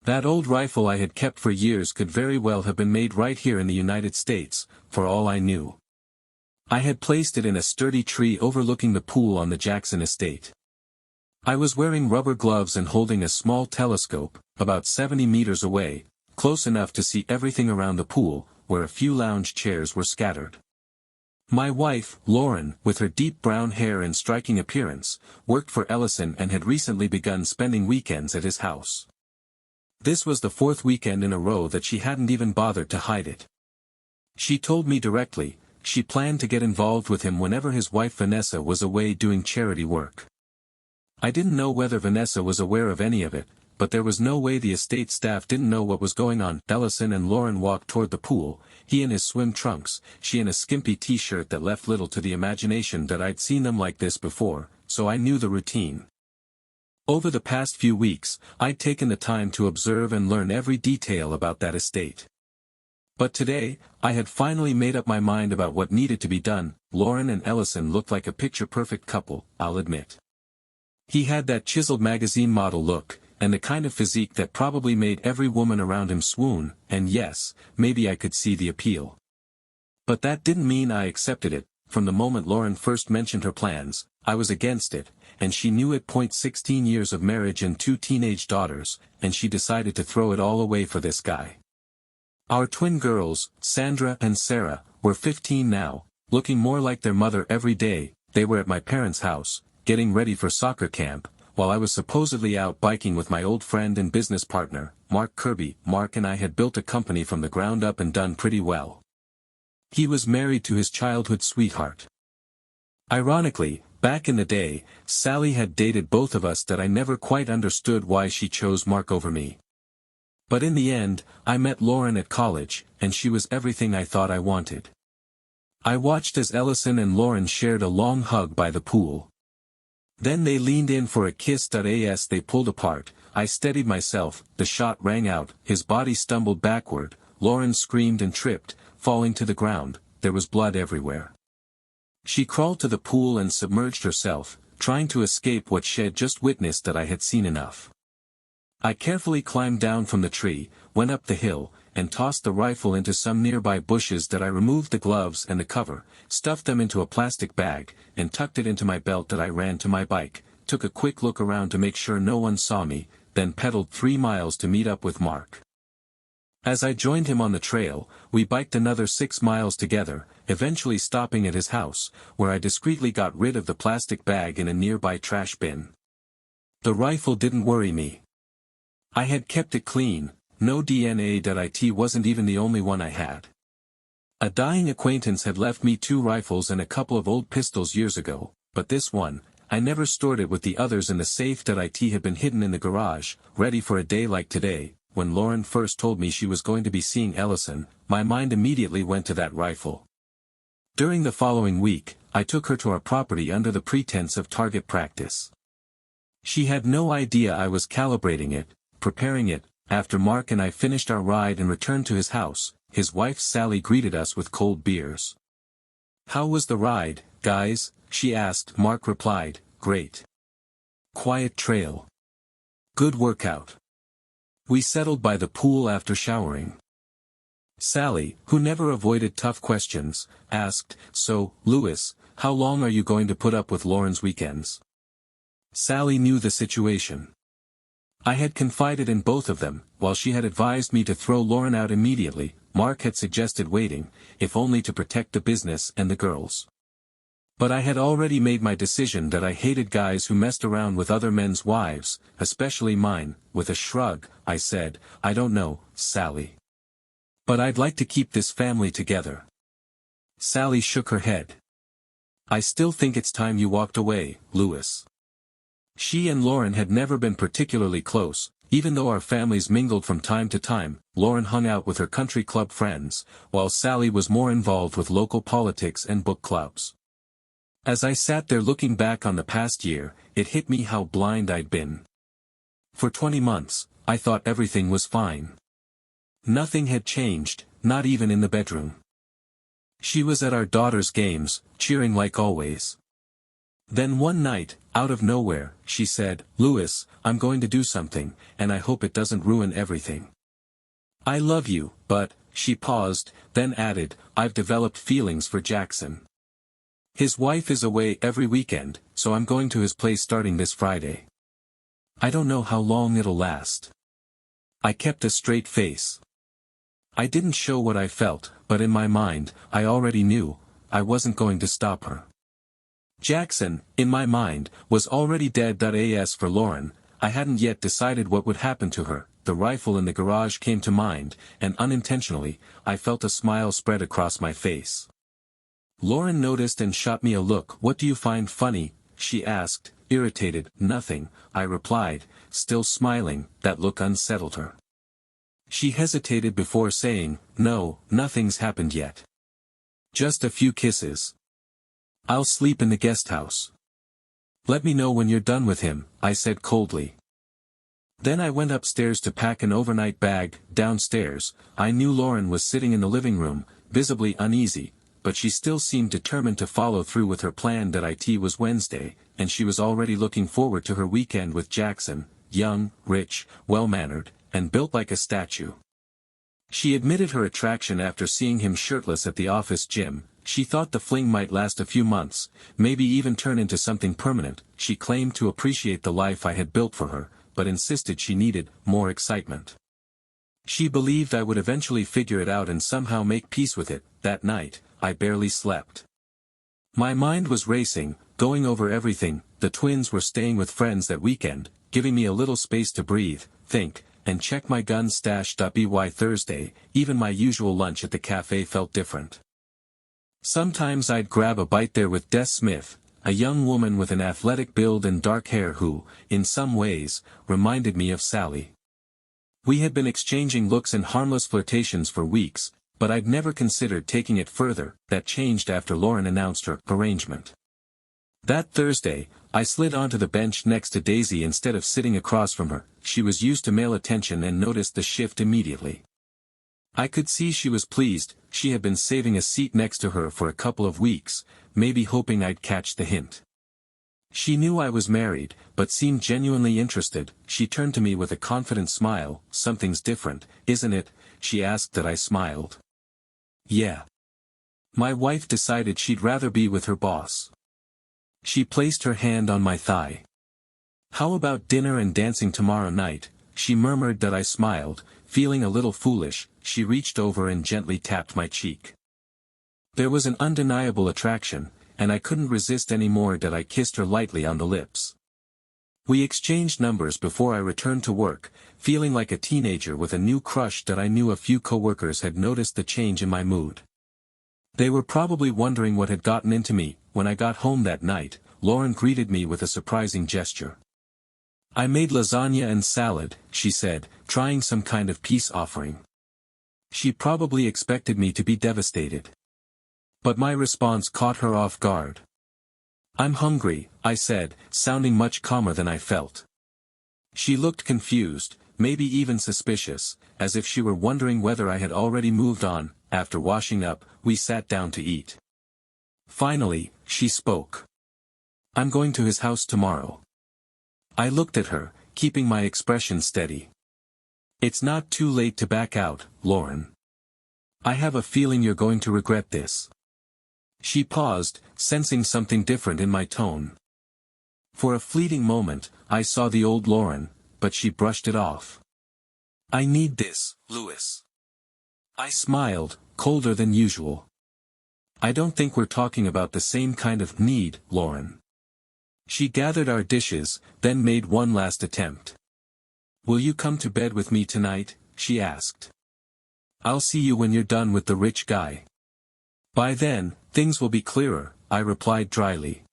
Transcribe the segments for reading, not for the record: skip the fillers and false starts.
That old rifle I had kept for years could very well have been made right here in the United States, for all I knew. I had placed it in a sturdy tree overlooking the pool on the Jackson estate. I was wearing rubber gloves and holding a small telescope, about 70 meters away, close enough to see everything around the pool, where a few lounge chairs were scattered. My wife, Lauren, with her deep brown hair and striking appearance, worked for Ellison and had recently begun spending weekends at his house. This was the fourth weekend in a row that she hadn't even bothered to hide it. She told me directly, she planned to get involved with him whenever his wife Vanessa was away doing charity work. I didn't know whether Vanessa was aware of any of it, but there was no way the estate staff didn't know what was going on. Ellison and Lauren walked toward the pool, he in his swim trunks, she in a skimpy t-shirt that left little to the imagination that I'd seen them like this before, so I knew the routine. Over the past few weeks, I'd taken the time to observe and learn every detail about that estate. But today, I had finally made up my mind about what needed to be done. Lauren and Ellison looked like a picture-perfect couple, I'll admit. He had that chiseled magazine model look, and the kind of physique that probably made every woman around him swoon, and yes, maybe I could see the appeal. But that didn't mean I accepted it. From the moment Lauren first mentioned her plans, I was against it, and she knew it. 16 years of marriage and 2 teenage daughters, and she decided to throw it all away for this guy. Our twin girls, Sandra and Sarah, were 15 now, looking more like their mother every day. They were at my parents' house, getting ready for soccer camp, while I was supposedly out biking with my old friend and business partner, Mark Kirby. Mark and I had built a company from the ground up and done pretty well. He was married to his childhood sweetheart. Ironically, back in the day, Sally had dated both of us. That I never quite understood why she chose Mark over me. But in the end, I met Lauren at college, and she was everything I thought I wanted. I watched as Ellison and Lauren shared a long hug by the pool. Then they leaned in for a kiss. As they pulled apart, I steadied myself, the shot rang out, his body stumbled backward, Lauren screamed and tripped, falling to the ground. There was blood everywhere. She crawled to the pool and submerged herself, trying to escape what she had just witnessed. That I had seen enough. I carefully climbed down from the tree, went up the hill, and tossed the rifle into some nearby bushes. That I removed the gloves and the cover, stuffed them into a plastic bag, and tucked it into my belt. That I ran to my bike, took a quick look around to make sure no one saw me, then pedaled 3 miles to meet up with Mark. As I joined him on the trail, we biked another 6 miles together, eventually stopping at his house, where I discreetly got rid of the plastic bag in a nearby trash bin. The rifle didn't worry me. I had kept it clean. No DNA. It wasn't even the only one I had. A dying acquaintance had left me 2 rifles and a couple of old pistols years ago, but this one, I never stored it with the others in the safe. It had been hidden in the garage, ready for a day like today. When Lauren first told me she was going to be seeing Ellison, my mind immediately went to that rifle. During the following week, I took her to our property under the pretense of target practice. She had no idea I was calibrating it, preparing it. After Mark and I finished our ride and returned to his house, his wife Sally greeted us with cold beers. "How was the ride, guys?" she asked. Mark replied, "Great. Quiet trail. Good workout." We settled by the pool after showering. Sally, who never avoided tough questions, asked, "So, Louis, how long are you going to put up with Lauren's weekends?" Sally knew the situation. I had confided in both of them. While she had advised me to throw Lauren out immediately, Mark had suggested waiting, if only to protect the business and the girls. But I had already made my decision that I hated guys who messed around with other men's wives, especially mine. With a shrug, I said, "I don't know, Sally. But I'd like to keep this family together." Sally shook her head. "I still think it's time you walked away, Louis." She and Lauren had never been particularly close. Even though our families mingled from time to time, Lauren hung out with her country club friends, while Sally was more involved with local politics and book clubs. As I sat there looking back on the past year, it hit me how blind I'd been. For 20 months, I thought everything was fine. Nothing had changed, not even in the bedroom. She was at our daughter's games, cheering like always. Then one night, out of nowhere, she said, "Louis, I'm going to do something, and I hope it doesn't ruin everything. I love you, but," she paused, then added, "I've developed feelings for Jackson. His wife is away every weekend, so I'm going to his place starting this Friday. I don't know how long it'll last." I kept a straight face. I didn't show what I felt, but in my mind, I already knew, I wasn't going to stop her. Jackson, in my mind, was already dead. As for Lauren, I hadn't yet decided what would happen to her. The rifle in the garage came to mind, and unintentionally, I felt a smile spread across my face. Lauren noticed and shot me a look. "What do you find funny?" she asked, irritated. "Nothing," I replied, still smiling. That look unsettled her. She hesitated before saying, "No, nothing's happened yet. Just a few kisses. I'll sleep in the guest house." "Let me know when you're done with him," I said coldly. Then I went upstairs to pack an overnight bag. Downstairs, I knew Lauren was sitting in the living room, visibly uneasy, but she still seemed determined to follow through with her plan. It was Wednesday, and she was already looking forward to her weekend with Jackson, young, rich, well-mannered, and built like a statue. She admitted her attraction after seeing him shirtless at the office gym. She thought the fling might last a few months, maybe even turn into something permanent. She claimed to appreciate the life I had built for her, but insisted she needed more excitement. She believed I would eventually figure it out and somehow make peace with it. That night, I barely slept. My mind was racing, going over everything. The twins were staying with friends that weekend, giving me a little space to breathe, think, and check my gun stash. By Thursday, even my usual lunch at the cafe felt different. Sometimes I'd grab a bite there with Des Smith, a young woman with an athletic build and dark hair who, in some ways, reminded me of Sally. We had been exchanging looks and harmless flirtations for weeks, but I'd never considered taking it further. That changed after Lauren announced her arrangement. That Thursday, I slid onto the bench next to Daisy instead of sitting across from her. She was used to male attention and noticed the shift immediately. I could see she was pleased. She had been saving a seat next to her for a couple of weeks, maybe hoping I'd catch the hint. She knew I was married, but seemed genuinely interested. She turned to me with a confident smile. "Something's different, isn't it?" she asked. I smiled. "Yeah. My wife decided she'd rather be with her boss." She placed her hand on my thigh. "How about dinner and dancing tomorrow night?" she murmured. I smiled, feeling a little foolish. She reached over and gently tapped my cheek. There was an undeniable attraction, and I couldn't resist any more. I kissed her lightly on the lips. We exchanged numbers before I returned to work, feeling like a teenager with a new crush. I knew a few coworkers had noticed the change in my mood. They were probably wondering what had gotten into me. When I got home that night, Lauren greeted me with a surprising gesture. "I made lasagna and salad," she said, trying some kind of peace offering. She probably expected me to be devastated. But my response caught her off guard. "I'm hungry," I said, sounding much calmer than I felt. She looked confused, maybe even suspicious, as if she were wondering whether I had already moved on. After washing up, we sat down to eat. Finally, she spoke. "I'm going to his house tomorrow." I looked at her, keeping my expression steady. "It's not too late to back out, Lauren. I have a feeling you're going to regret this." She paused, sensing something different in my tone. For a fleeting moment, I saw the old Lauren, but she brushed it off. "I need this, Louis." I smiled, colder than usual. "I don't think we're talking about the same kind of need, Lauren." She gathered our dishes, then made one last attempt. "Will you come to bed with me tonight?" she asked. "I'll see you when you're done with the rich guy." "By then, things will be clearer," I replied dryly.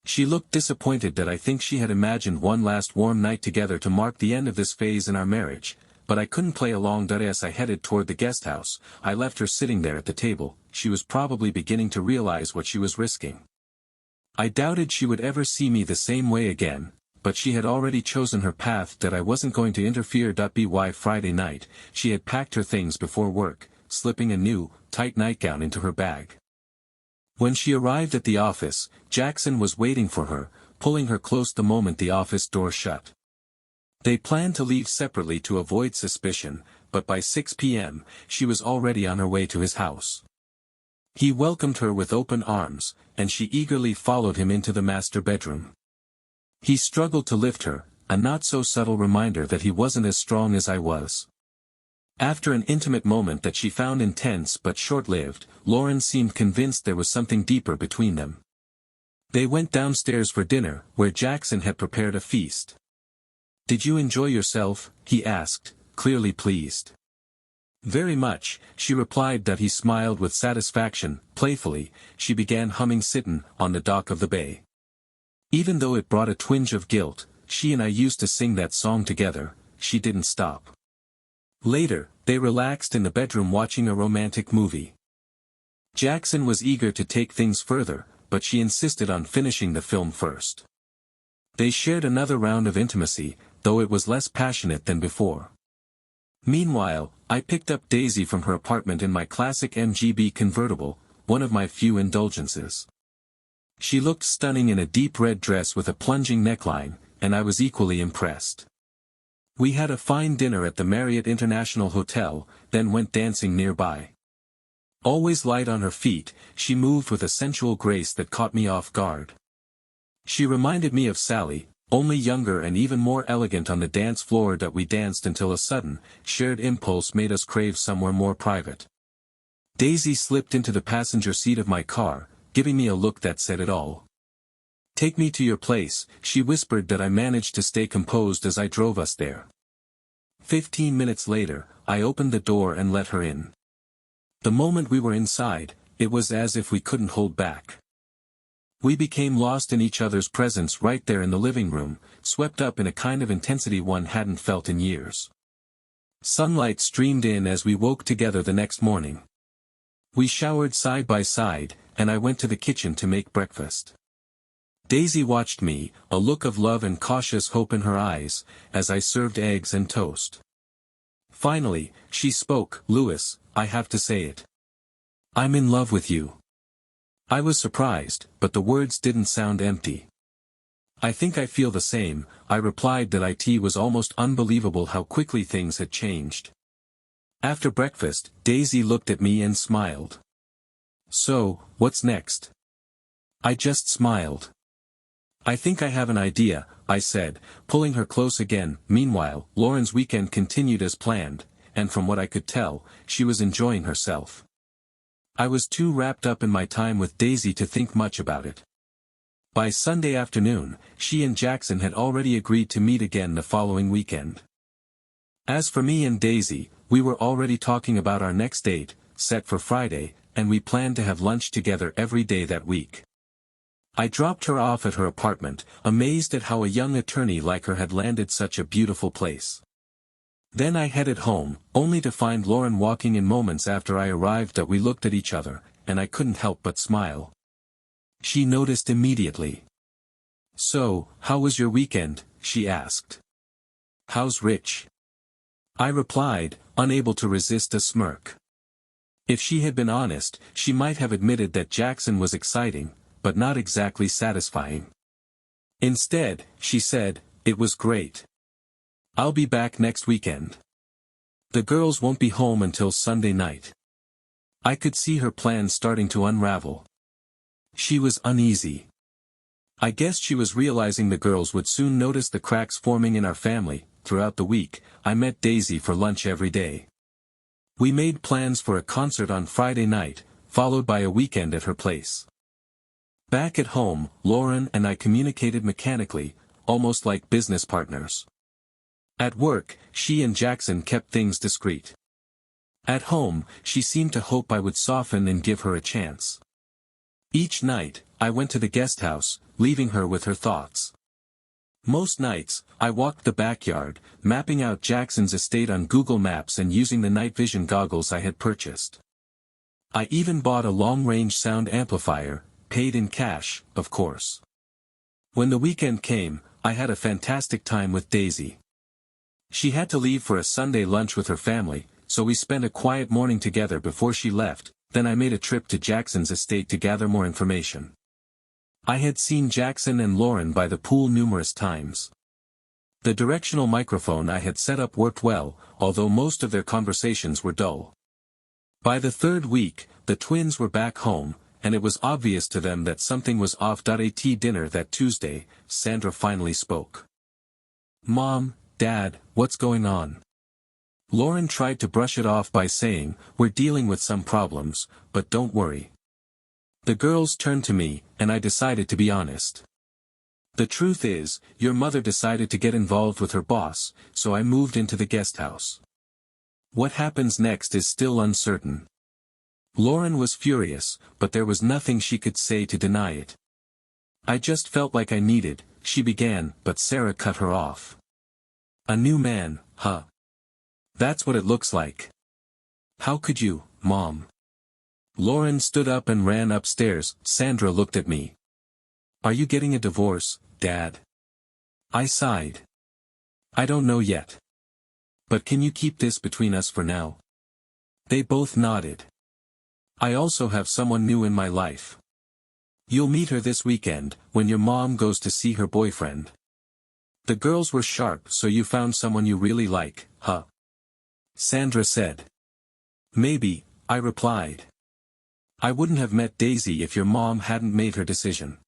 She looked disappointed. I think she had imagined one last warm night together to mark the end of this phase in our marriage, but I couldn't play along. As I headed toward the guest house, I left her sitting there at the table. She was probably beginning to realize what she was risking. I doubted she would ever see me the same way again, but she had already chosen her path. I wasn't going to interfere. By Friday night, she had packed her things before work, slipping a new, tight nightgown into her bag. When she arrived at the office, Jackson was waiting for her, pulling her close the moment the office door shut. They planned to leave separately to avoid suspicion, but by 6 p.m., she was already on her way to his house. He welcomed her with open arms, and she eagerly followed him into the master bedroom. He struggled to lift her, a not-so-subtle reminder that he wasn't as strong as I was. After an intimate moment that she found intense but short-lived, Lauren seemed convinced there was something deeper between them. They went downstairs for dinner, where Jackson had prepared a feast. "Did you enjoy yourself?" he asked, clearly pleased. "Very much," she replied. That he smiled with satisfaction. Playfully, she began humming "Sittin' on the Dock of the Bay." Even though it brought a twinge of guilt, she and I used to sing that song together. She didn't stop. Later, they relaxed in the bedroom watching a romantic movie. Jackson was eager to take things further, but she insisted on finishing the film first. They shared another round of intimacy, though it was less passionate than before. Meanwhile, I picked up Daisy from her apartment in my classic MGB convertible, one of my few indulgences. She looked stunning in a deep red dress with a plunging neckline, and I was equally impressed. We had a fine dinner at the Marriott International Hotel, then went dancing nearby. Always light on her feet, she moved with a sensual grace that caught me off guard. She reminded me of Sally, only younger and even more elegant on the dance floor. That we danced until a sudden, shared impulse made us crave somewhere more private. Daisy slipped into the passenger seat of my car, giving me a look that said it all. "Take me to your place," she whispered. That I managed to stay composed as I drove us there. 15 minutes later, I opened the door and let her in. The moment we were inside, it was as if we couldn't hold back. We became lost in each other's presence right there in the living room, swept up in a kind of intensity one hadn't felt in years. Sunlight streamed in as we woke together the next morning. We showered side by side, and I went to the kitchen to make breakfast. Daisy watched me, a look of love and cautious hope in her eyes, as I served eggs and toast. Finally, she spoke. "Louis, I have to say it. I'm in love with you." I was surprised, but the words didn't sound empty. "I think I feel the same," I replied. That it was almost unbelievable how quickly things had changed. After breakfast, Daisy looked at me and smiled. "So, what's next?" I just smiled. "I think I have an idea," I said, pulling her close again. Meanwhile, Lauren's weekend continued as planned, and from what I could tell, she was enjoying herself. I was too wrapped up in my time with Daisy to think much about it. By Sunday afternoon, she and Jackson had already agreed to meet again the following weekend. As for me and Daisy, we were already talking about our next date, set for Friday, and we planned to have lunch together every day that week. I dropped her off at her apartment, amazed at how a young attorney like her had landed such a beautiful place. Then I headed home, only to find Lauren walking in moments after I arrived. That we looked at each other, and I couldn't help but smile. She noticed immediately. "So, how was your weekend?" she asked. "How's Rich?" I replied, unable to resist a smirk. If she had been honest, she might have admitted that Jackson was exciting, but not exactly satisfying. Instead, she said, "It was great. I'll be back next weekend. The girls won't be home until Sunday night." I could see her plans starting to unravel. She was uneasy. I guessed she was realizing the girls would soon notice the cracks forming in our family. Throughout the week, I met Daisy for lunch every day. We made plans for a concert on Friday night, followed by a weekend at her place. Back at home, Lauren and I communicated mechanically, almost like business partners. At work, she and Jackson kept things discreet. At home, she seemed to hope I would soften and give her a chance. Each night, I went to the guest house, leaving her with her thoughts. Most nights, I walked the backyard, mapping out Jackson's estate on Google Maps and using the night vision goggles I had purchased. I even bought a long-range sound amplifier, paid in cash, of course. When the weekend came, I had a fantastic time with Daisy. She had to leave for a Sunday lunch with her family, so we spent a quiet morning together before she left, then I made a trip to Jackson's estate to gather more information. I had seen Jackson and Lauren by the pool numerous times. The directional microphone I had set up worked well, although most of their conversations were dull. By the third week, the twins were back home, and it was obvious to them that something was off. At dinner that Tuesday, Sandra finally spoke. "Mom, Dad, what's going on?" Lauren tried to brush it off by saying, "We're dealing with some problems, but don't worry." The girls turned to me, and I decided to be honest. "The truth is, your mother decided to get involved with her boss, so I moved into the guest house. What happens next is still uncertain." Lauren was furious, but there was nothing she could say to deny it. "I just felt like I needed," she began, but Sarah cut her off. "A new man, huh? That's what it looks like. How could you, Mom?" Lauren stood up and ran upstairs. Sandra looked at me. "Are you getting a divorce, Dad?" I sighed. "I don't know yet. But can you keep this between us for now?" They both nodded. "I also have someone new in my life. You'll meet her this weekend, when your mom goes to see her boyfriend." The girls were sharp. "So you found someone you really like, huh?" Sandra said. "Maybe," I replied. "I wouldn't have met Daisy if your mom hadn't made her decision."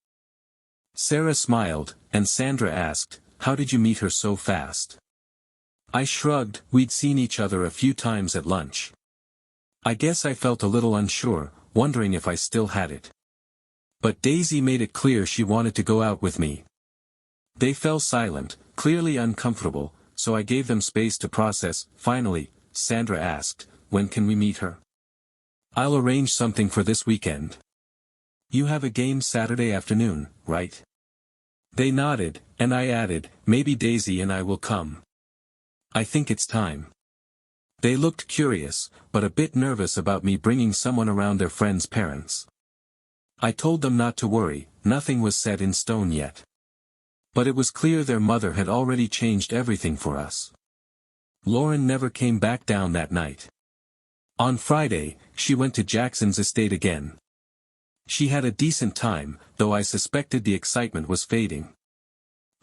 Sarah smiled, and Sandra asked, "How did you meet her so fast?" I shrugged. "We'd seen each other a few times at lunch. I guess I felt a little unsure, wondering if I still had it. But Daisy made it clear she wanted to go out with me." They fell silent, clearly uncomfortable, so I gave them space to process. Finally, Sandra asked, "When can we meet her?" "I'll arrange something for this weekend." "You have a game Saturday afternoon, right?" They nodded, and I added, "Maybe Daisy and I will come. I think it's time." They looked curious, but a bit nervous about me bringing someone around their friends' parents. I told them not to worry, nothing was set in stone yet. But it was clear their mother had already changed everything for us. Lauren never came back down that night. On Friday, she went to Jackson's estate again. She had a decent time, though I suspected the excitement was fading.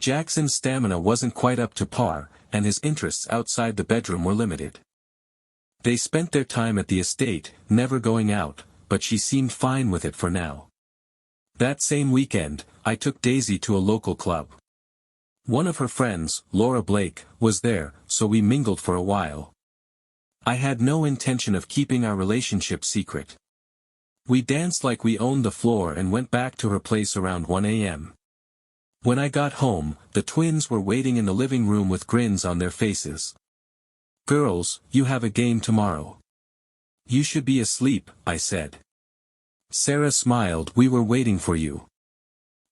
Jackson's stamina wasn't quite up to par, and his interests outside the bedroom were limited. They spent their time at the estate, never going out, but she seemed fine with it for now. That same weekend, I took Daisy to a local club. One of her friends, Laura Blake, was there, so we mingled for a while. I had no intention of keeping our relationship secret. We danced like we owned the floor and went back to her place around 1 a.m. When I got home, the twins were waiting in the living room with grins on their faces. "Girls, you have a game tomorrow. You should be asleep," I said. Sarah smiled. "We were waiting for you."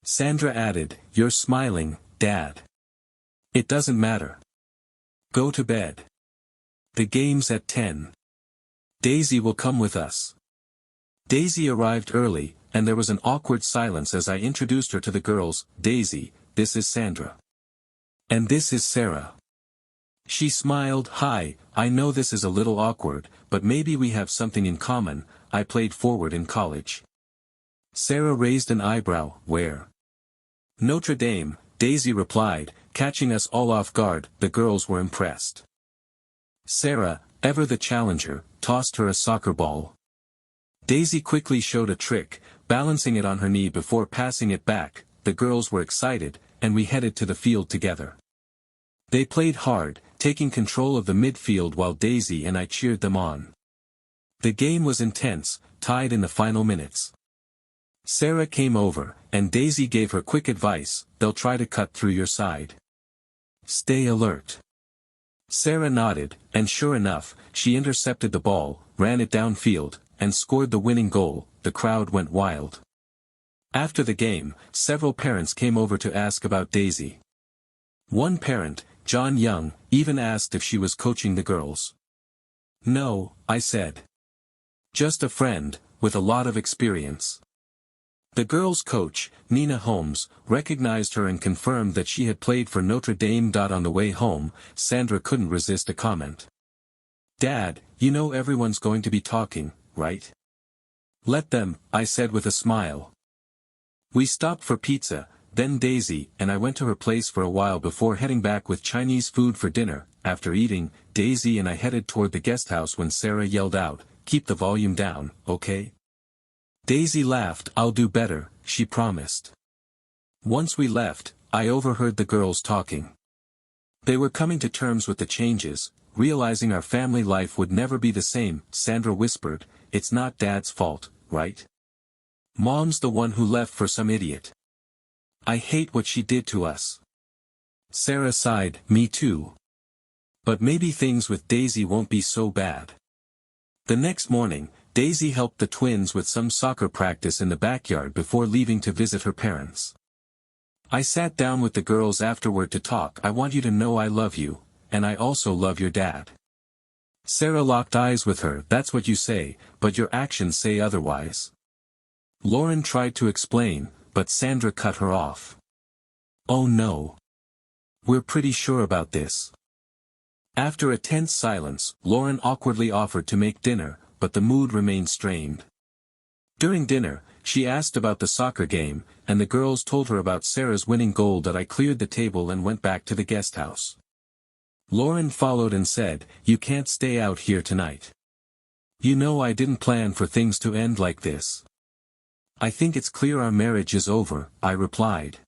Sandra added, "You're smiling, Dad. It doesn't matter. Go to bed. The game's at 10. Daisy will come with us." Daisy arrived early, and there was an awkward silence as I introduced her to the girls. "Daisy, this is Sandra. And this is Sarah." She smiled. "Hi, I know this is a little awkward, but maybe we have something in common. I played forward in college." Sarah raised an eyebrow. "Where?" "Notre Dame," Daisy replied, catching us all off guard. The girls were impressed. Sarah, ever the challenger, tossed her a soccer ball. Daisy quickly showed a trick, balancing it on her knee before passing it back. The girls were excited, and we headed to the field together. They played hard, taking control of the midfield while Daisy and I cheered them on. The game was intense, tied in the final minutes. Sarah came over, and Daisy gave her quick advice: "They'll try to cut through your side. Stay alert." Sarah nodded, and sure enough, she intercepted the ball, ran it downfield, and scored the winning goal. The crowd went wild. After the game, several parents came over to ask about Daisy. One parent, John Young, even asked if she was coaching the girls. "No," I said. "Just a friend, with a lot of experience." The girls' coach, Nina Holmes, recognized her and confirmed that she had played for Notre Dame. On the way home, Sandra couldn't resist a comment. "Dad, you know everyone's going to be talking, right?" Let them, I said with a smile. We stopped for pizza, then Daisy and I went to her place for a while before heading back with Chinese food for dinner. After eating, Daisy and I headed toward the guest house when Sarah yelled out, "Keep the volume down, okay?" Daisy laughed. "I'll do better," she promised. Once we left, I overheard the girls talking. They were coming to terms with the changes, realizing our family life would never be the same. Sandra whispered, "It's not Dad's fault, right? Mom's the one who left for some idiot. I hate what she did to us." Sarah sighed, "Me too. But maybe things with Daisy won't be so bad." The next morning, Daisy helped the twins with some soccer practice in the backyard before leaving to visit her parents. I sat down with the girls afterward to talk. "I want you to know I love you, and I also love your dad." Sarah locked eyes with her. "That's what you say, but your actions say otherwise." Lauren tried to explain, but Sandra cut her off. "Oh no. We're pretty sure about this." After a tense silence, Lauren awkwardly offered to make dinner, but the mood remained strained. During dinner, she asked about the soccer game, and the girls told her about Sarah's winning goal. That I cleared the table and went back to the guest house. Lauren followed and said, "You can't stay out here tonight. You know I didn't plan for things to end like this." "I think it's clear our marriage is over," I replied.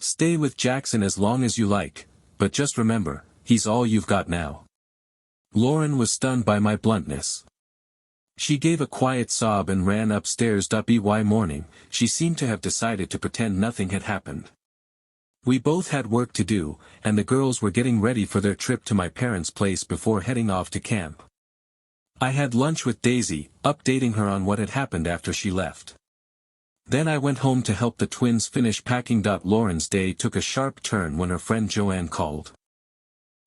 "Stay with Jackson as long as you like, but just remember, he's all you've got now." Lauren was stunned by my bluntness. She gave a quiet sob and ran upstairs. By morning, she seemed to have decided to pretend nothing had happened. We both had work to do, and the girls were getting ready for their trip to my parents' place before heading off to camp. I had lunch with Daisy, updating her on what had happened after she left. Then I went home to help the twins finish packing. Lauren's day took a sharp turn when her friend Joanne called.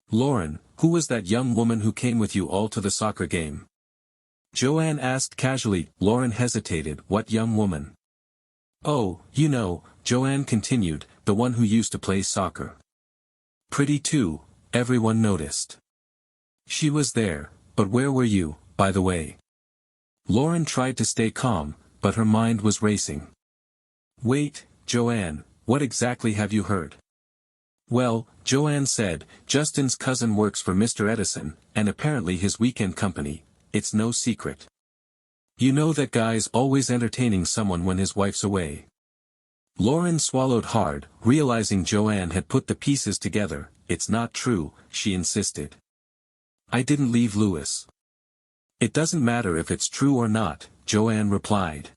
"Lauren, who was that young woman who came with you all to the soccer game?" Joanne asked casually. Lauren hesitated. "What young woman?" "Oh, you know," Joanne continued, "the one who used to play soccer. Pretty too," everyone noticed. "She was there, but where were you, by the way?" Lauren tried to stay calm, but her mind was racing. "Wait, Joanne, what exactly have you heard?" "Well," Joanne said, "Justin's cousin works for Mr. Edison, and apparently his weekend company. It's no secret. You know that guy's always entertaining someone when his wife's away." Lauren swallowed hard, realizing Joanne had put the pieces together. "It's not true," she insisted. "I didn't leave Louis." "It doesn't matter if it's true or not," Joanne replied.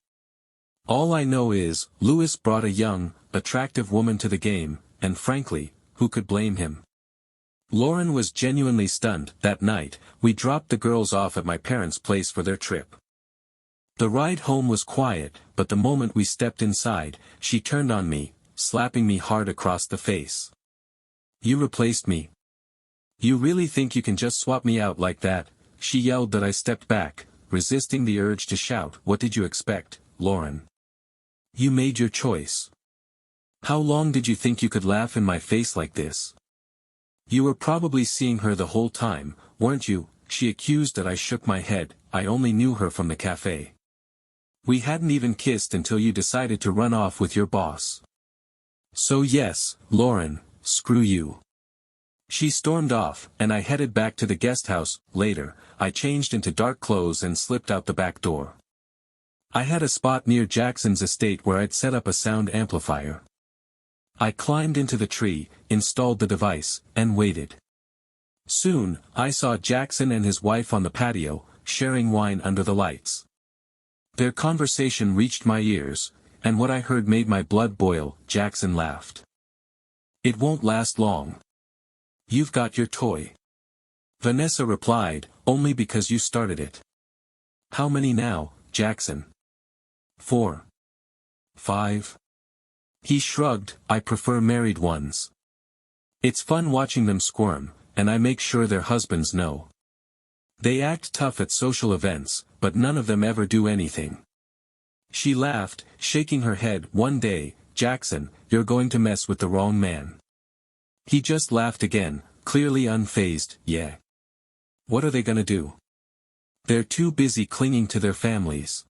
"All I know is, Louis brought a young, attractive woman to the game, and frankly, who could blame him?" Lauren was genuinely stunned. That night, we dropped the girls off at my parents' place for their trip. The ride home was quiet, but the moment we stepped inside, she turned on me, slapping me hard across the face. "You replaced me? You really think you can just swap me out like that?" she yelled. That I stepped back, resisting the urge to shout. "What did you expect, Lauren? You made your choice. How long did you think you could laugh in my face like this? You were probably seeing her the whole time, weren't you?" she accused. That I shook my head. "I only knew her from the cafe. We hadn't even kissed until you decided to run off with your boss. So yes, Lauren, screw you." She stormed off, and I headed back to the guest house. Later, I changed into dark clothes and slipped out the back door. I had a spot near Jackson's estate where I'd set up a sound amplifier. I climbed into the tree, installed the device, and waited. Soon, I saw Jackson and his wife on the patio, sharing wine under the lights. Their conversation reached my ears, and what I heard made my blood boil. Jackson laughed. "It won't last long. You've got your toy." Vanessa replied, "Only because you started it." "How many now, Jackson?" 4. 5. He shrugged. "I prefer married ones. It's fun watching them squirm, and I make sure their husbands know. They act tough at social events, but none of them ever do anything." She laughed, shaking her head. "One day, Jackson, you're going to mess with the wrong man." He just laughed again, clearly unfazed. "Yeah. What are they gonna do? They're too busy clinging to their families."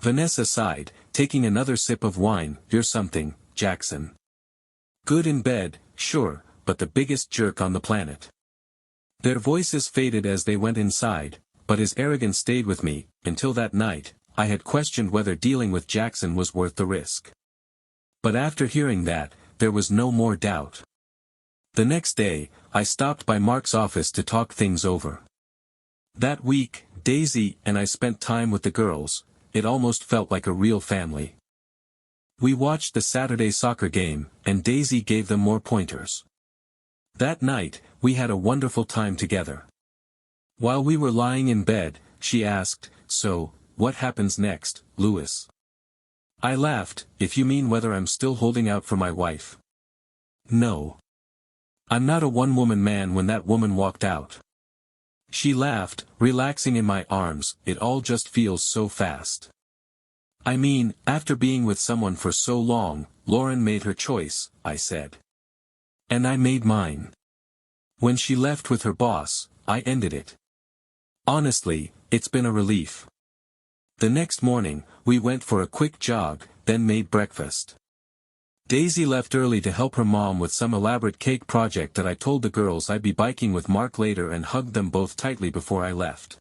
Vanessa sighed, taking another sip of wine. You're something, Jackson. Good in bed, sure, but the biggest jerk on the planet. Their voices faded as they went inside, but his arrogance stayed with me. Until that night, I had questioned whether dealing with Jackson was worth the risk. But after hearing that, there was no more doubt. The next day, I stopped by Mark's office to talk things over. That week, Daisy and I spent time with the girls. It almost felt like a real family. We watched the Saturday soccer game, and Daisy gave them more pointers. That night, we had a wonderful time together. While we were lying in bed, she asked, "So, what happens next, Louis?" I laughed. "If you mean whether I'm still holding out for my wife." "No. I'm not a one-woman man." When that woman walked out, she laughed, relaxing in my arms. "It all just feels so fast. I mean, after being with someone for so long, Lauren made her choice," I said. "And I made mine. When she left with her boss, I ended it. Honestly, it's been a relief." The next morning, we went for a quick jog, then made breakfast. Daisy left early to help her mom with some elaborate cake project that I told the girls I'd be biking with Mark later and hugged them both tightly before I left.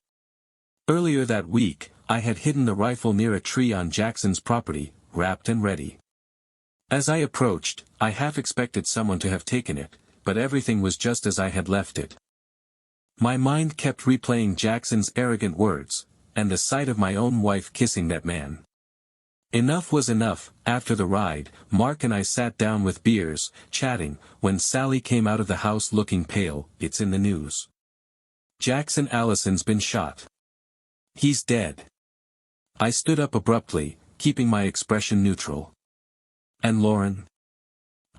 Earlier that week, I had hidden the rifle near a tree on Jackson's property, wrapped and ready. As I approached, I half expected someone to have taken it, but everything was just as I had left it. My mind kept replaying Jackson's arrogant words, and the sight of my own wife kissing that man. Enough was enough. After the ride, Mark and I sat down with beers, chatting, when Sally came out of the house looking pale. "It's in the news. Jackson Allison's been shot. He's dead." I stood up abruptly, keeping my expression neutral. "And Lauren?"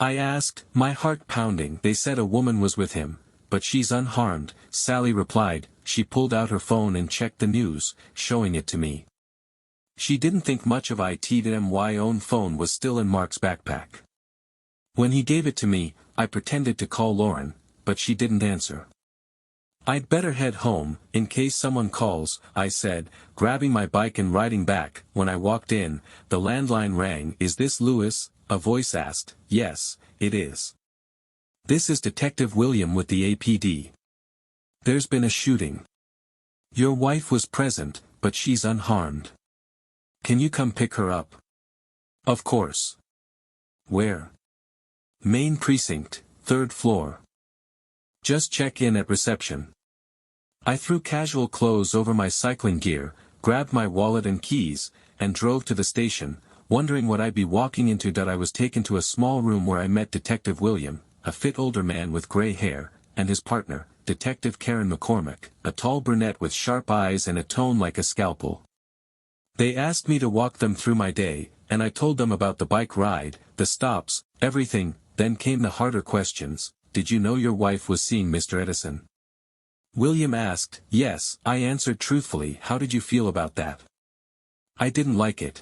I asked, my heart pounding. "They said a woman was with him, but she's unharmed," Sally replied. She pulled out her phone and checked the news, showing it to me. She didn't think much of it. My own phone was still in Mark's backpack. When he gave it to me, I pretended to call Lauren, but she didn't answer. "I'd better head home, in case someone calls," I said, grabbing my bike and riding back. When I walked in, the landline rang. "Is this Louis?" a voice asked. "Yes, it is. This is Detective William with the APD. There's been a shooting. Your wife was present, but she's unharmed. Can you come pick her up?" "Of course." "Where?" "Main precinct, 3rd floor. Just check in at reception." I threw casual clothes over my cycling gear, grabbed my wallet and keys, and drove to the station, wondering what I'd be walking into. I was taken to a small room where I met Detective William, a fit older man with gray hair, and his partner, Detective Karen McCormick, a tall brunette with sharp eyes and a tone like a scalpel. They asked me to walk them through my day, and I told them about the bike ride, the stops, everything. Then came the harder questions. "Did you know your wife was seeing Mr. Edison?" William asked. "Yes," I answered truthfully. "How did you feel about that?" "I didn't like it.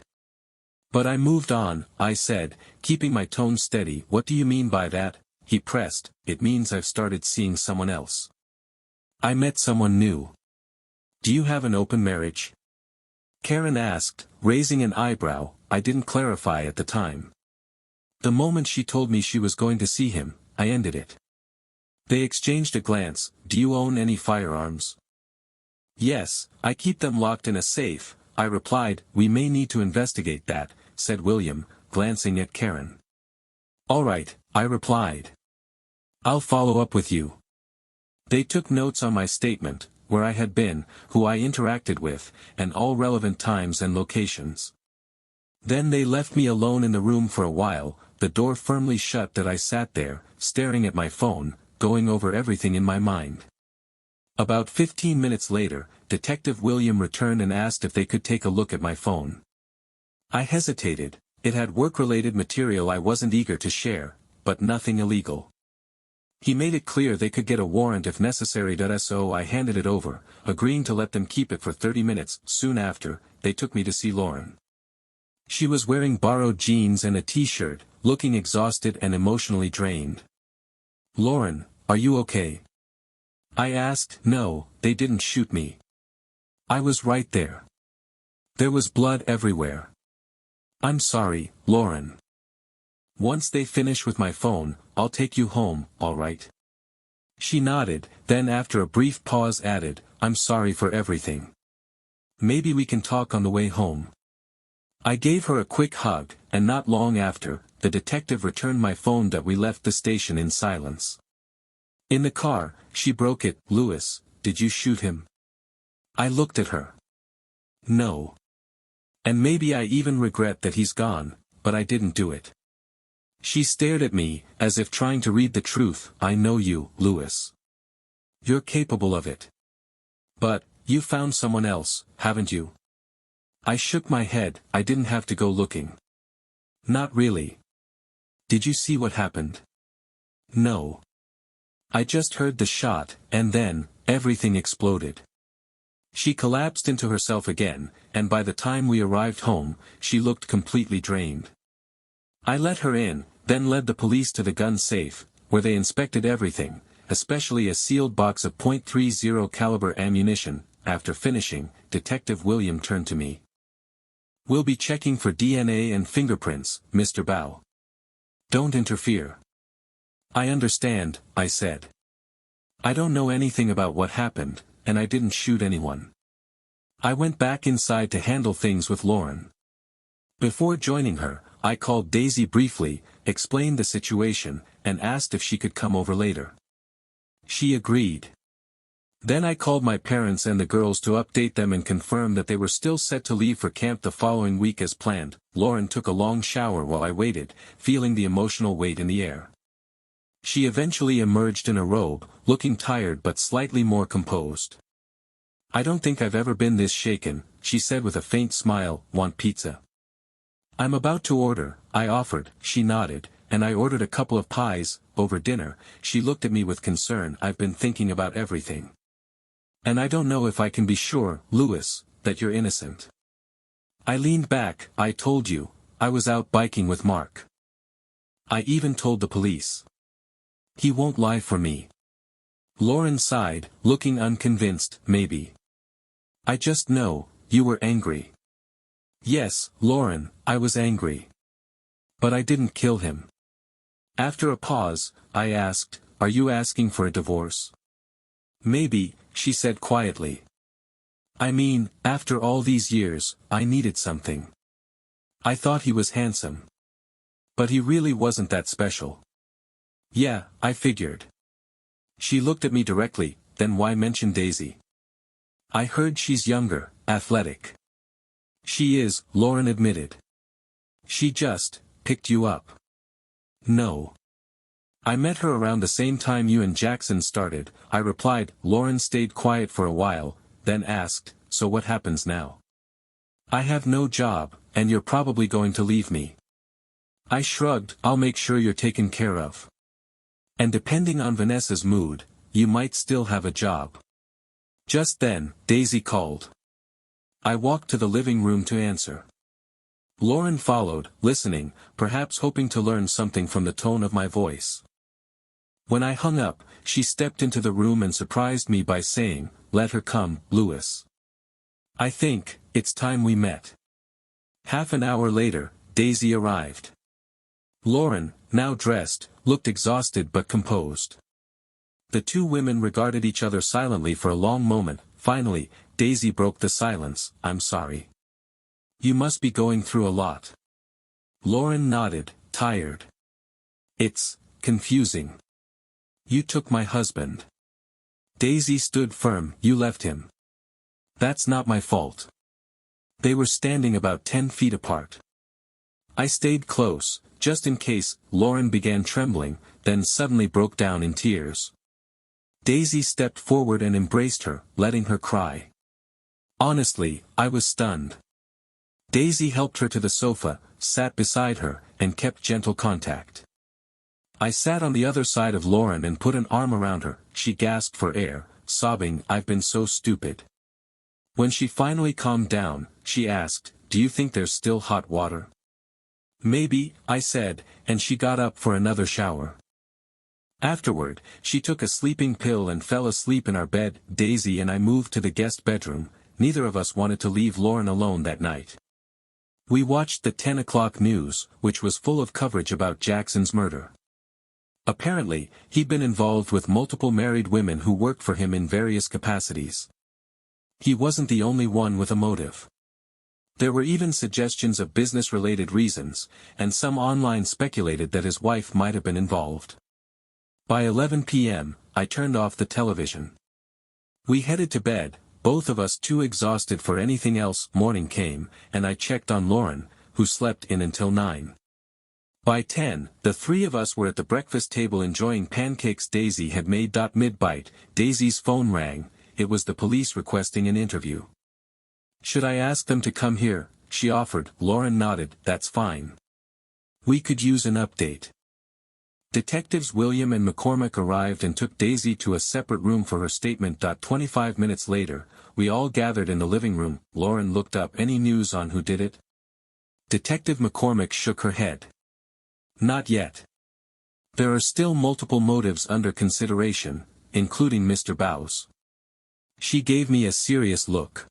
But I moved on," I said, keeping my tone steady. "What do you mean by that?" he pressed. "It means I've started seeing someone else. I met someone new." "Do you have an open marriage?" Karen asked, raising an eyebrow. I didn't clarify at the time. The moment she told me she was going to see him, I ended it. They exchanged a glance. "Do you own any firearms?" "Yes, I keep them locked in a safe," I replied. "We may need to investigate that," said William, glancing at Karen. "All right," I replied. "I'll follow up with you." They took notes on my statement, where I had been, who I interacted with, and all relevant times and locations. Then they left me alone in the room for a while, the door firmly shut. I sat there, staring at my phone, going over everything in my mind. About 15 minutes later, Detective William returned and asked if they could take a look at my phone. I hesitated. It had work-related material I wasn't eager to share, but nothing illegal. He made it clear they could get a warrant if necessary. So I handed it over, agreeing to let them keep it for 30 minutes. Soon after, they took me to see Lauren. She was wearing borrowed jeans and a t-shirt, looking exhausted and emotionally drained. "Lauren, are you okay?" I asked. "No, they didn't shoot me. I was right there." There was blood everywhere. I'm sorry, Lauren. Once they finish with my phone, I'll take you home, all right? She nodded, then after a brief pause added, I'm sorry for everything. Maybe we can talk on the way home. I gave her a quick hug, and not long after, the detective returned my phone that we left the station in silence. In the car, she broke it. Louis, did you shoot him? I looked at her. No. And maybe I even regret that he's gone, but I didn't do it. She stared at me, as if trying to read the truth. I know you, Louis. You're capable of it. But, you found someone else, haven't you? I shook my head. I didn't have to go looking. Not really. Did you see what happened? No. I just heard the shot, and then, everything exploded. She collapsed into herself again, and by the time we arrived home, she looked completely drained. I let her in, then led the police to the gun safe, where they inspected everything, especially a sealed box of .30 caliber ammunition. After finishing, Detective William turned to me. We'll be checking for DNA and fingerprints, Mr. Bao. Don't interfere. I understand, I said. I don't know anything about what happened, and I didn't shoot anyone. I went back inside to handle things with Lauren. Before joining her, I called Daisy briefly, explained the situation, and asked if she could come over later. She agreed. Then I called my parents and the girls to update them and confirm that they were still set to leave for camp the following week as planned. Lauren took a long shower while I waited, feeling the emotional weight in the air. She eventually emerged in a robe, looking tired but slightly more composed. I don't think I've ever been this shaken, she said with a faint smile. Want pizza? I'm about to order, I offered. She nodded, and I ordered a couple of pies. Over dinner, she looked at me with concern. I've been thinking about everything. And I don't know if I can be sure, Louis, that you're innocent. I leaned back. I told you, I was out biking with Mark. I even told the police. He won't lie for me. Lauren sighed, looking unconvinced. Maybe. I just know, you were angry. Yes, Lauren, I was angry. But I didn't kill him. After a pause, I asked, are you asking for a divorce? Maybe, she said quietly. I mean, after all these years, I needed something. I thought he was handsome. But he really wasn't that special. Yeah, I figured. She looked at me directly. Then why mention Daisy? I heard she's younger, athletic. She is, Lauren admitted. She just picked you up. No. I met her around the same time you and Jackson started, I replied. Lauren stayed quiet for a while, then asked, so what happens now? I have no job, and you're probably going to leave me. I shrugged. I'll make sure you're taken care of. And depending on Vanessa's mood, you might still have a job. Just then, Daisy called. I walked to the living room to answer. Lauren followed, listening, perhaps hoping to learn something from the tone of my voice. When I hung up, she stepped into the room and surprised me by saying, let her come, Louis. I think, it's time we met. Half an hour later, Daisy arrived. Lauren, now dressed, looked exhausted but composed. The two women regarded each other silently for a long moment. Finally, Daisy broke the silence. I'm sorry. You must be going through a lot. Lauren nodded, tired. It's confusing. You took my husband. Daisy stood firm. You left him. That's not my fault. They were standing about 10 feet apart. I stayed close, just in case. Lauren began trembling, then suddenly broke down in tears. Daisy stepped forward and embraced her, letting her cry. Honestly, I was stunned. Daisy helped her to the sofa, sat beside her, and kept gentle contact. I sat on the other side of Lauren and put an arm around her. She gasped for air, sobbing, I've been so stupid. When she finally calmed down, she asked, do you think there's still hot water? Maybe, I said, and she got up for another shower. Afterward, she took a sleeping pill and fell asleep in our bed. Daisy and I moved to the guest bedroom. neither of us wanted to leave Lauren alone that night. We watched the 10 o'clock news, which was full of coverage about Jackson's murder. Apparently, he'd been involved with multiple married women who worked for him in various capacities. He wasn't the only one with a motive. There were even suggestions of business-related reasons, and some online speculated that his wife might have been involved. By 11 p.m., I turned off the television. We headed to bed, both of us too exhausted for anything else. Morning came, and I checked on Lauren, who slept in until 9. By 10, the three of us were at the breakfast table enjoying pancakes Daisy had made. Mid-bite, Daisy's phone rang. It was the police requesting an interview. "Should I ask them to come here?" she offered. Lauren nodded. "That's fine. We could use an update." Detectives William and McCormick arrived and took Daisy to a separate room for her statement. 25 minutes later, we all gathered in the living room. Lauren looked up. "Any news on who did it?" Detective McCormick shook her head. "Not yet. There are still multiple motives under consideration, including Mr. Bowes." She gave me a serious look.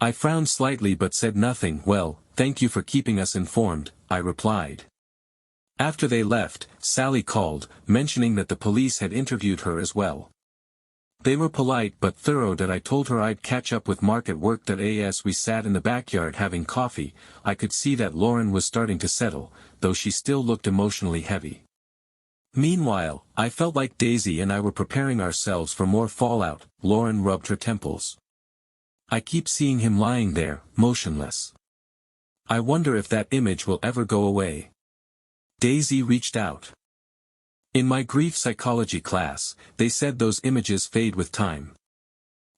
I frowned slightly but said nothing. "Well, thank you for keeping us informed," I replied. After they left, Sally called, mentioning that the police had interviewed her as well. They were polite but thorough. I told her I'd catch up with Mark at work. As we sat in the backyard having coffee, I could see that Lauren was starting to settle, though she still looked emotionally heavy. Meanwhile, I felt like Daisy and I were preparing ourselves for more fallout. Lauren rubbed her temples. "I keep seeing him lying there, motionless. I wonder if that image will ever go away." Daisy reached out. "In my grief psychology class, they said those images fade with time."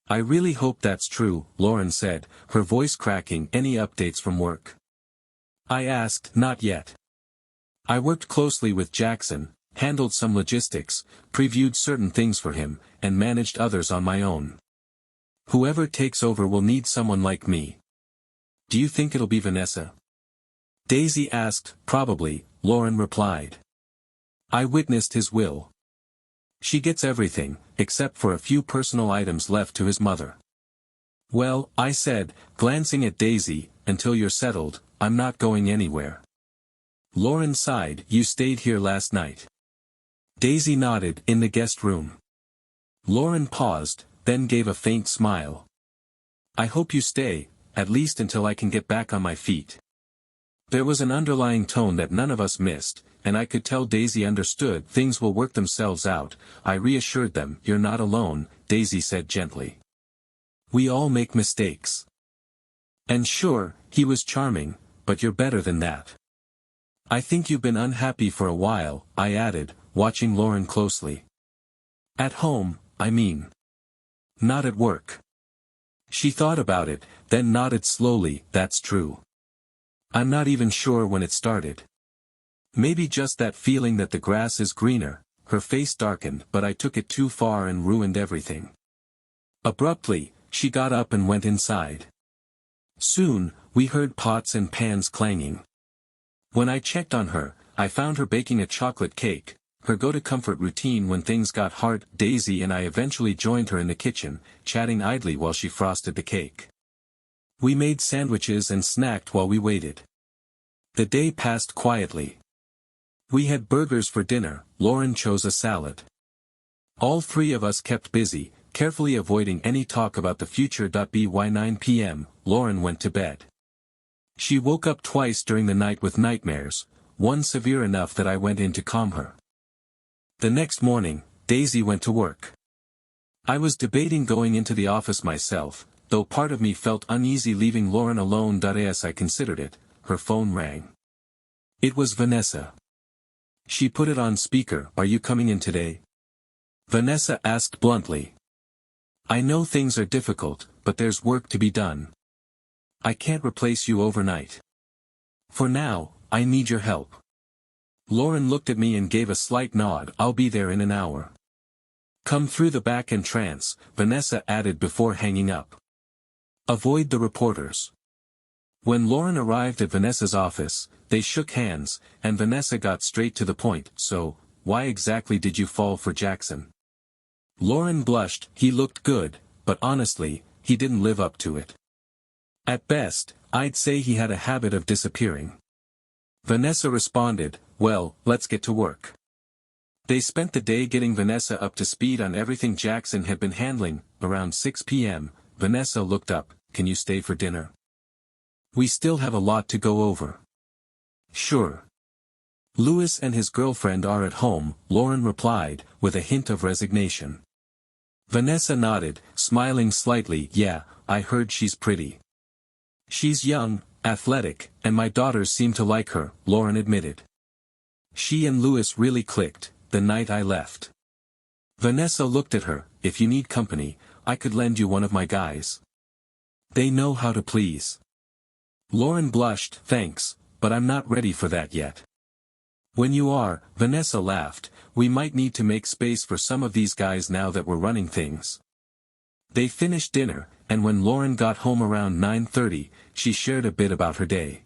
"I really hope that's true," Lauren said, her voice cracking. "Any updates from work?" I asked. "Not yet. I worked closely with Jackson, handled some logistics, previewed certain things for him, and managed others on my own. Whoever takes over will need someone like me." "Do you think it'll be Vanessa?" Daisy asked. "Probably," Lauren replied. "I witnessed his will. She gets everything, except for a few personal items left to his mother." "Well," I said, glancing at Daisy, "until you're settled, I'm not going anywhere." Lauren sighed. "You stayed here last night?" Daisy nodded. "In the guest room." Lauren paused, then gave a faint smile. "I hope you stay, at least until I can get back on my feet." There was an underlying tone that none of us missed, and I could tell Daisy understood. "Things will work themselves out," I reassured them. "You're not alone," Daisy said gently. "We all make mistakes." "And sure, he was charming, but you're better than that." "I think you've been unhappy for a while," I added, watching Lauren closely. "At home, I mean. Not at work." She thought about it, then nodded slowly. "That's true. I'm not even sure when it started. Maybe just that feeling that the grass is greener." Her face darkened. "But I took it too far and ruined everything." Abruptly, she got up and went inside. Soon, we heard pots and pans clanging. When I checked on her, I found her baking a chocolate cake, her go-to-comfort routine when things got hard. Daisy and I eventually joined her in the kitchen, chatting idly while she frosted the cake. We made sandwiches and snacked while we waited. The day passed quietly. We had burgers for dinner. Lauren chose a salad. All three of us kept busy, carefully avoiding any talk about the future. By 9 p.m., Lauren went to bed. She woke up twice during the night with nightmares, one severe enough that I went in to calm her. The next morning, Daisy went to work. I was debating going into the office myself, though part of me felt uneasy leaving Lauren alone. As I considered it, her phone rang. It was Vanessa. She put it on speaker. "Are you coming in today?" Vanessa asked bluntly. "I know things are difficult, but there's work to be done. I can't replace you overnight. For now, I need your help." Lauren looked at me and gave a slight nod. "I'll be there in an hour." "Come through the back entrance," Vanessa added before hanging up. "Avoid the reporters." When Lauren arrived at Vanessa's office, they shook hands, and Vanessa got straight to the point. "So, why exactly did you fall for Jackson?" Lauren blushed. "He looked good, but honestly, he didn't live up to it. At best, I'd say he had a habit of disappearing. Vanessa responded, "Well, let's get to work." They spent the day getting Vanessa up to speed on everything Jackson had been handling. Around 6 p.m., Vanessa looked up, "Can you stay for dinner? We still have a lot to go over." "Sure. Louis and his girlfriend are at home," Lauren replied, with a hint of resignation. Vanessa nodded, smiling slightly. "Yeah, I heard she's pretty. She's young, athletic, and my daughters seem to like her," Lauren admitted. "She and Louis really clicked the night I left." Vanessa looked at her. "If you need company, I could lend you one of my guys. They know how to please." Lauren blushed. "Thanks, but I'm not ready for that yet." "When you are," Vanessa laughed, "we might need to make space for some of these guys now that we're running things." They finished dinner, and when Lauren got home around 9:30, she shared a bit about her day.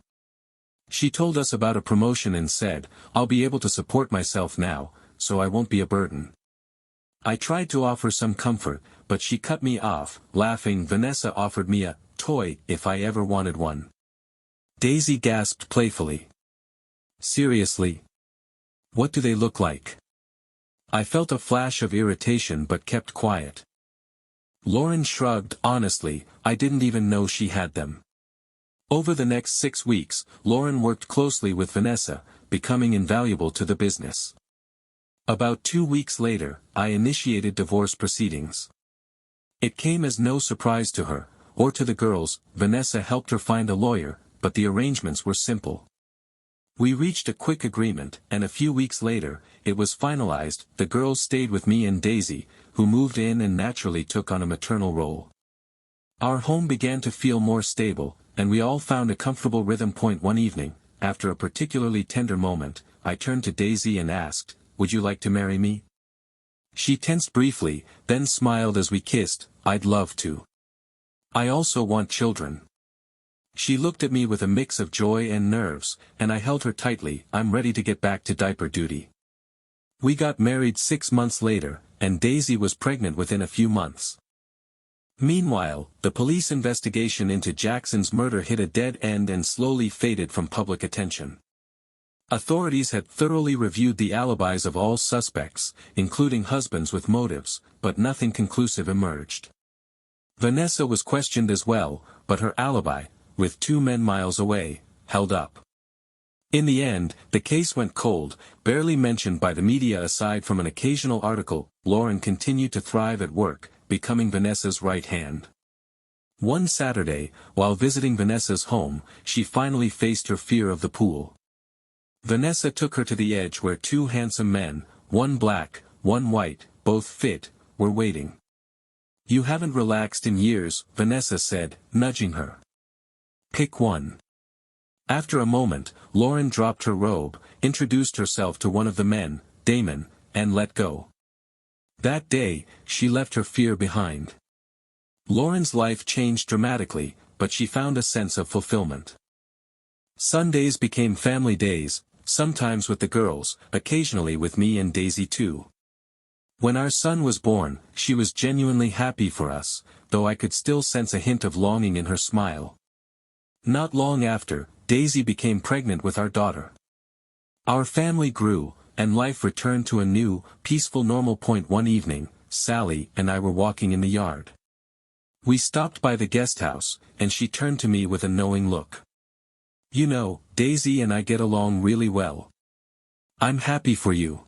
She told us about a promotion and said, "I'll be able to support myself now, so I won't be a burden." I tried to offer some comfort, but she cut me off, laughing. "Vanessa offered me a toy if I ever wanted one." Daisy gasped playfully. "Seriously? What do they look like?" I felt a flash of irritation but kept quiet. Lauren shrugged. "Honestly, I didn't even know she had them." Over the next 6 weeks, Lauren worked closely with Vanessa, becoming invaluable to the business. About 2 weeks later, I initiated divorce proceedings. It came as no surprise to her, or to the girls. Vanessa helped her find a lawyer, but the arrangements were simple. We reached a quick agreement, and a few weeks later, it was finalized. The girls stayed with me and Daisy, who moved in and naturally took on a maternal role. Our home began to feel more stable, and we all found a comfortable rhythm. One evening, after a particularly tender moment, I turned to Daisy and asked, "Would you like to marry me?" She tensed briefly, then smiled as we kissed. "I'd love to. I also want children." She looked at me with a mix of joy and nerves, and I held her tightly. "I'm ready to get back to diaper duty." We got married 6 months later, and Daisy was pregnant within a few months. Meanwhile, the police investigation into Jackson's murder hit a dead end and slowly faded from public attention. Authorities had thoroughly reviewed the alibis of all suspects, including husbands with motives, but nothing conclusive emerged. Vanessa was questioned as well, but her alibi, with 2 men miles away, held up. In the end, the case went cold, barely mentioned by the media aside from an occasional article. Lauren continued to thrive at work, becoming Vanessa's right hand. One Saturday, while visiting Vanessa's home, she finally faced her fear of the pool. Vanessa took her to the edge where 2 handsome men, one black, one white, both fit, were waiting. "You haven't relaxed in years," Vanessa said, nudging her. "Pick one." After a moment, Lauren dropped her robe, introduced herself to one of the men, Damon, and let go. That day, she left her fear behind. Lauren's life changed dramatically, but she found a sense of fulfillment. Sundays became family days, sometimes with the girls, occasionally with me and Daisy too. When our son was born, she was genuinely happy for us, though I could still sense a hint of longing in her smile. Not long after, Daisy became pregnant with our daughter. Our family grew, and life returned to a new, peaceful normal. One evening, Sally and I were walking in the yard. We stopped by the guest house, and she turned to me with a knowing look. "You know, Daisy and I get along really well. I'm happy for you."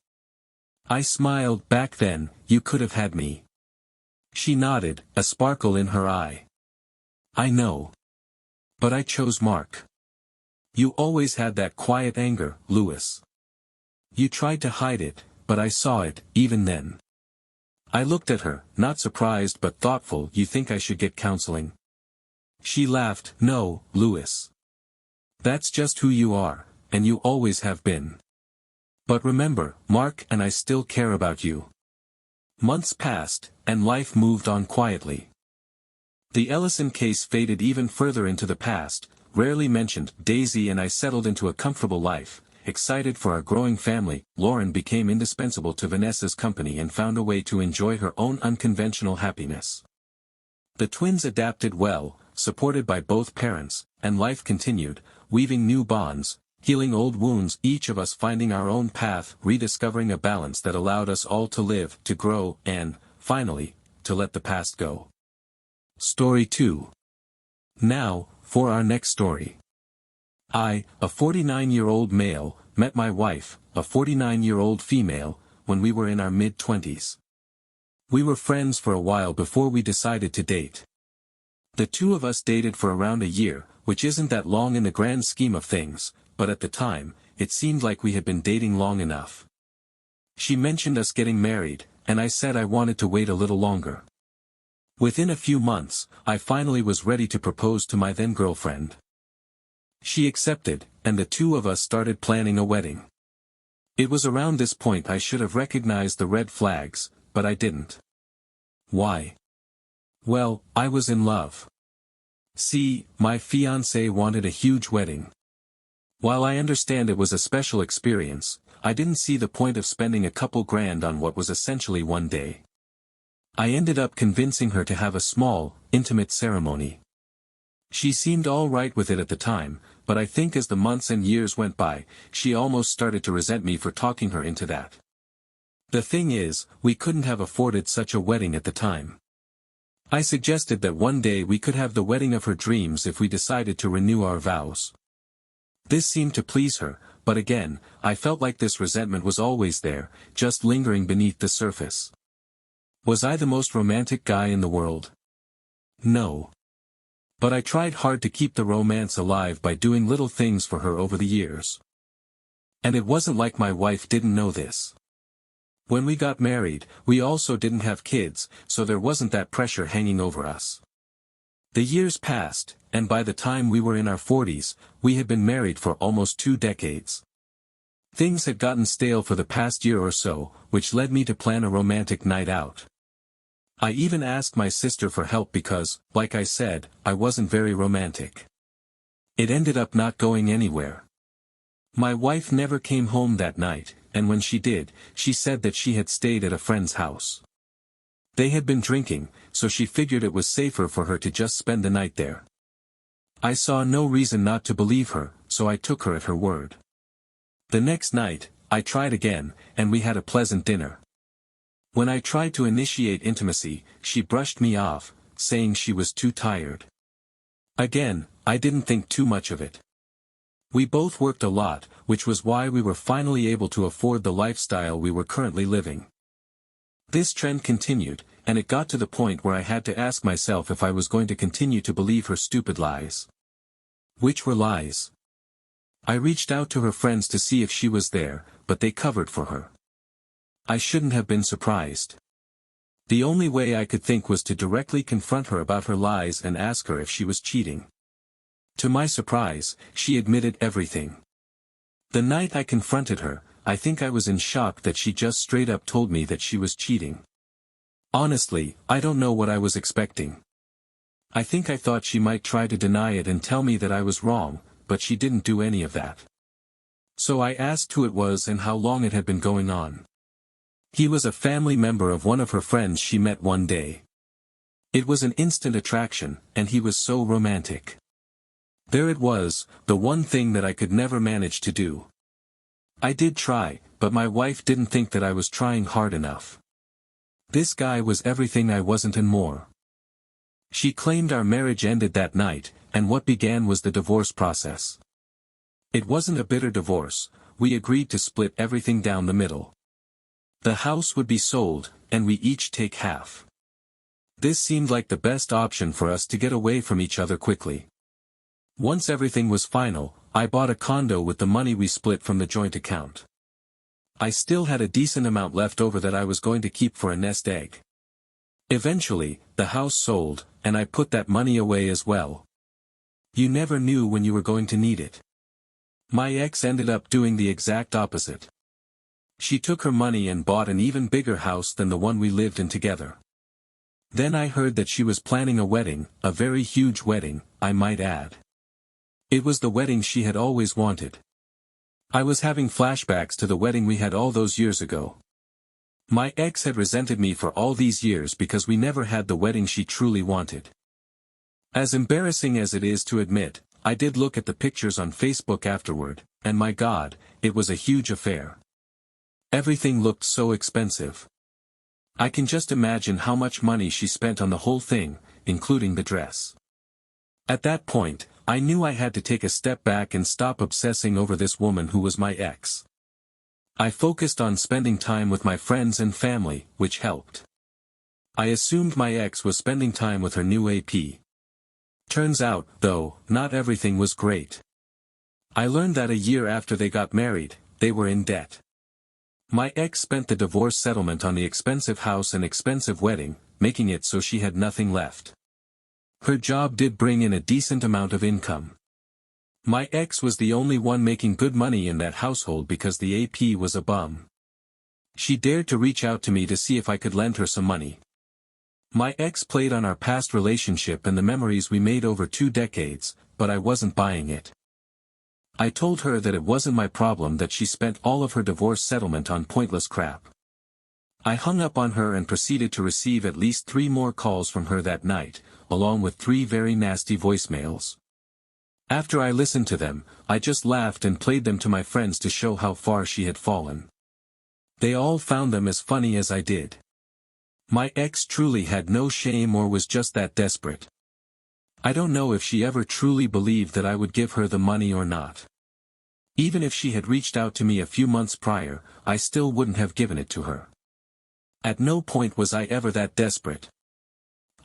I smiled back. "Then, you could have had me." She nodded, a sparkle in her eye. "I know. But I chose Mark. You always had that quiet anger, Louis. You tried to hide it, but I saw it, even then." I looked at her, not surprised but thoughtful. "You think I should get counseling?" She laughed. "No, Louis. That's just who you are, and you always have been. But remember, Mark and I still care about you." Months passed, and life moved on quietly. The Ellison case faded even further into the past, rarely mentioned. Daisy and I settled into a comfortable life, excited for our growing family. Lauren became indispensable to Vanessa's company and found a way to enjoy her own unconventional happiness. The twins adapted well, supported by both parents, and life continued, weaving new bonds, healing old wounds, each of us finding our own path, rediscovering a balance that allowed us all to live, to grow, and, finally, to let the past go. Story 2. Now, for our next story. I, a 49-year-old male, met my wife, a 49-year-old female, when we were in our mid-20s. We were friends for a while before we decided to date. The two of us dated for around a year, which isn't that long in the grand scheme of things, but at the time, it seemed like we had been dating long enough. She mentioned us getting married, and I said I wanted to wait a little longer. Within a few months, I finally was ready to propose to my then-girlfriend. She accepted, and the two of us started planning a wedding. It was around this point I should have recognized the red flags, but I didn't. Why? Well, I was in love. See, my fiancé wanted a huge wedding. While I understand it was a special experience, I didn't see the point of spending a couple grand on what was essentially one day. I ended up convincing her to have a small, intimate ceremony. She seemed all right with it at the time, but I think as the months and years went by, she almost started to resent me for talking her into that. The thing is, we couldn't have afforded such a wedding at the time. I suggested that one day we could have the wedding of her dreams if we decided to renew our vows. This seemed to please her, but again, I felt like this resentment was always there, just lingering beneath the surface. Was I the most romantic guy in the world? No. But I tried hard to keep the romance alive by doing little things for her over the years. And it wasn't like my wife didn't know this. When we got married, we also didn't have kids, so there wasn't that pressure hanging over us. The years passed, and by the time we were in our 40s, we had been married for almost 2 decades. Things had gotten stale for the past year or so, which led me to plan a romantic night out. I even asked my sister for help because, like I said, I wasn't very romantic. It ended up not going anywhere. My wife never came home that night, and when she did, she said that she had stayed at a friend's house. They had been drinking, so she figured it was safer for her to just spend the night there. I saw no reason not to believe her, so I took her at her word. The next night, I tried again, and we had a pleasant dinner. When I tried to initiate intimacy, she brushed me off, saying she was too tired. Again, I didn't think too much of it. We both worked a lot, which was why we were finally able to afford the lifestyle we were currently living. This trend continued, and it got to the point where I had to ask myself if I was going to continue to believe her stupid lies. Which were lies? I reached out to her friends to see if she was there, but they covered for her. I shouldn't have been surprised. The only way I could think was to directly confront her about her lies and ask her if she was cheating. To my surprise, she admitted everything. The night I confronted her, I think I was in shock that she just straight up told me that she was cheating. Honestly, I don't know what I was expecting. I think I thought she might try to deny it and tell me that I was wrong, but she didn't do any of that. So I asked who it was and how long it had been going on. He was a family member of one of her friends she met one day. It was an instant attraction, and he was so romantic. There it was, the one thing that I could never manage to do. I did try, but my wife didn't think that I was trying hard enough. This guy was everything I wasn't and more. She claimed our marriage ended that night, and what began was the divorce process. It wasn't a bitter divorce, we agreed to split everything down the middle. The house would be sold, and we each take half. This seemed like the best option for us to get away from each other quickly. Once everything was final, I bought a condo with the money we split from the joint account. I still had a decent amount left over that I was going to keep for a nest egg. Eventually, the house sold, and I put that money away as well. You never knew when you were going to need it. My ex ended up doing the exact opposite. She took her money and bought an even bigger house than the one we lived in together. Then I heard that she was planning a wedding, a very huge wedding, I might add. It was the wedding she had always wanted. I was having flashbacks to the wedding we had all those years ago. My ex had resented me for all these years because we never had the wedding she truly wanted. As embarrassing as it is to admit, I did look at the pictures on Facebook afterward, and my God, it was a huge affair. Everything looked so expensive. I can just imagine how much money she spent on the whole thing, including the dress. At that point, I knew I had to take a step back and stop obsessing over this woman who was my ex. I focused on spending time with my friends and family, which helped. I assumed my ex was spending time with her new AP. Turns out, though, not everything was great. I learned that a year after they got married, they were in debt. My ex spent the divorce settlement on the expensive house and expensive wedding, making it so she had nothing left. Her job did bring in a decent amount of income. My ex was the only one making good money in that household because the AP was a bum. She dared to reach out to me to see if I could lend her some money. My ex played on our past relationship and the memories we made over 2 decades, but I wasn't buying it. I told her that it wasn't my problem that she spent all of her divorce settlement on pointless crap. I hung up on her and proceeded to receive at least 3 more calls from her that night, along with 3 very nasty voicemails. After I listened to them, I just laughed and played them to my friends to show how far she had fallen. They all found them as funny as I did. My ex truly had no shame or was just that desperate. I don't know if she ever truly believed that I would give her the money or not. Even if she had reached out to me a few months prior, I still wouldn't have given it to her. At no point was I ever that desperate.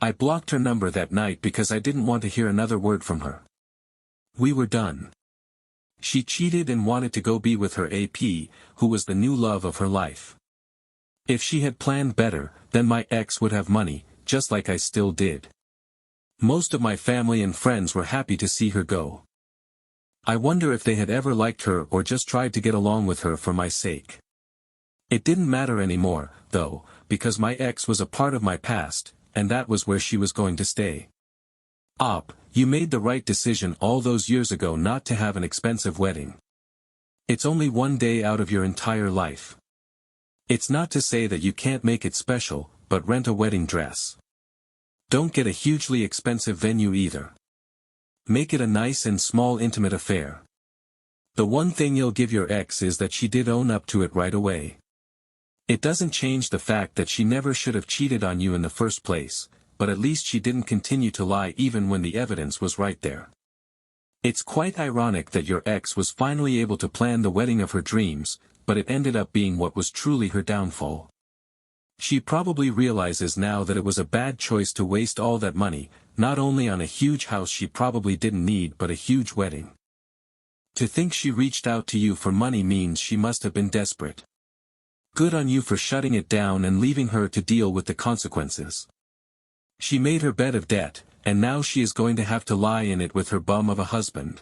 I blocked her number that night because I didn't want to hear another word from her. We were done. She cheated and wanted to go be with her AP, who was the new love of her life. If she had planned better, then my ex would have money, just like I still did. Most of my family and friends were happy to see her go. I wonder if they had ever liked her or just tried to get along with her for my sake. It didn't matter anymore, though, because my ex was a part of my past, and that was where she was going to stay. You made the right decision all those years ago not to have an expensive wedding. It's only one day out of your entire life. It's not to say that you can't make it special, but rent a wedding dress. Don't get a hugely expensive venue either. Make it a nice and small intimate affair. The one thing you'll give your ex is that she did own up to it right away. It doesn't change the fact that she never should have cheated on you in the first place, but at least she didn't continue to lie even when the evidence was right there. It's quite ironic that your ex was finally able to plan the wedding of her dreams, but it ended up being what was truly her downfall. She probably realizes now that it was a bad choice to waste all that money, not only on a huge house she probably didn't need but a huge wedding. To think she reached out to you for money means she must have been desperate. Good on you for shutting it down and leaving her to deal with the consequences. She made her bed of debt, and now she is going to have to lie in it with her bum of a husband.